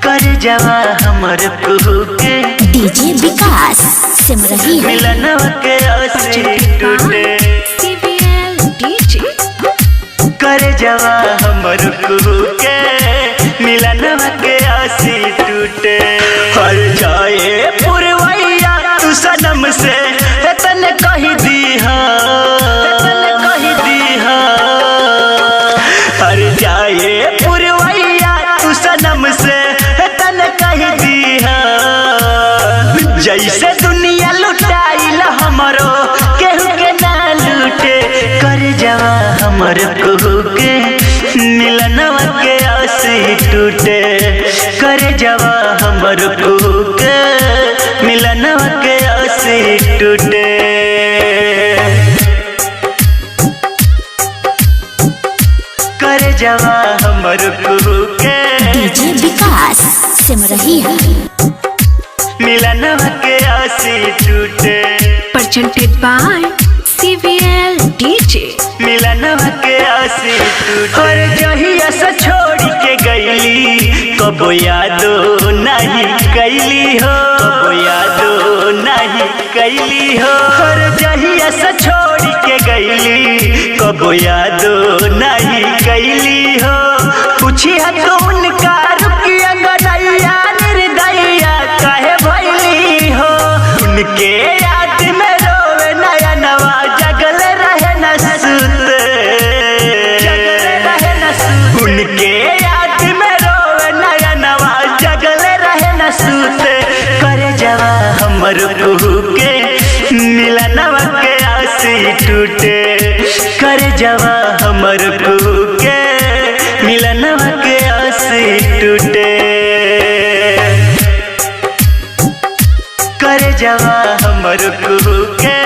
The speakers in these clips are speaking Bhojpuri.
कर जवा हमर कुहू के डीजे विकास सिमरही मिलनवा के आसी टूटे कर जवा हमर कुहू के मिलनवा के आसी टूटे हर जाए पुरवैया तू सनम से तन कही दीहा हर जाए पुरवैया तू सनम से तन कही दीहा जैसे दुनिया लुटाइल हमरो केहू के ना लूटे कर जवा हमर कुहू के मिलनवा के आसी टूटे कर जवा हमर कुहू के मिलनवा के आसी टूटे कर जवा हमर कुहू के डीजे विकास सिमरही मिलनवा के आसी टूटे presented by CVL DJ मिलनवा के आसी टूटे और जहिया से छोड़ के गईली कबो यादो नहीं कैली हो कबो यादो नहीं कैली हो और जहिया से छोड़ के गईली कबो यादो नहीं कैली हो पूछी तो उनका रुकिया गनैया निर्दया काहे भइली हो उनके याद में रोवे नया नवा जगल रहे न सुते उनके याद में रोवे नया नवा जगल रहे न सुते करे जवा हमर कुहू के मिलनवा के आसी टूटे करे जवा हमर कुहू के मिलनवा के आसी टूटे करे जवा हमर कुहू के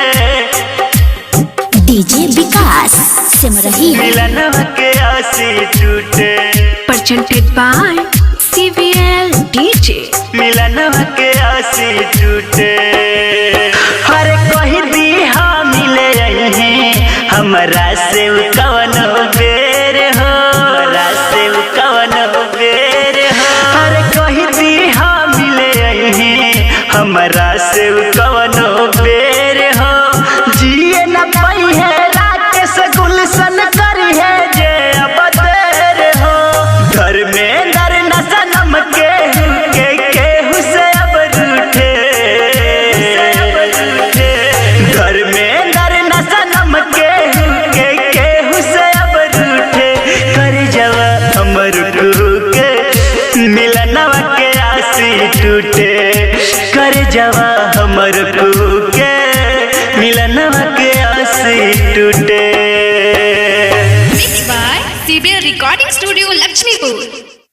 डीजे विकास सिमरही मिलनवा के आसी टूटे presented by CVL DJ मिलनवा के आसी टूटे हर कही दी हाँ मिले हैं हमरा से कवन बेर हो हमरा से कवन बेर हो हर कही दी हाँ मिले हैं हमरा से कवन बेर हो जिए न पाई है रात से गुलशन करी है जे अब देर हो घर में दर न सनम के केहू से अब रूठे घर में दर न सनम के केहू से अब रूठे कर जवा हमर कुहू के मिलनवा के आसी टूटे कर जवा हमर कुहू के मिलनवा के आसी टूटे Mixed by CBL Recording Studio, Lakshmipur.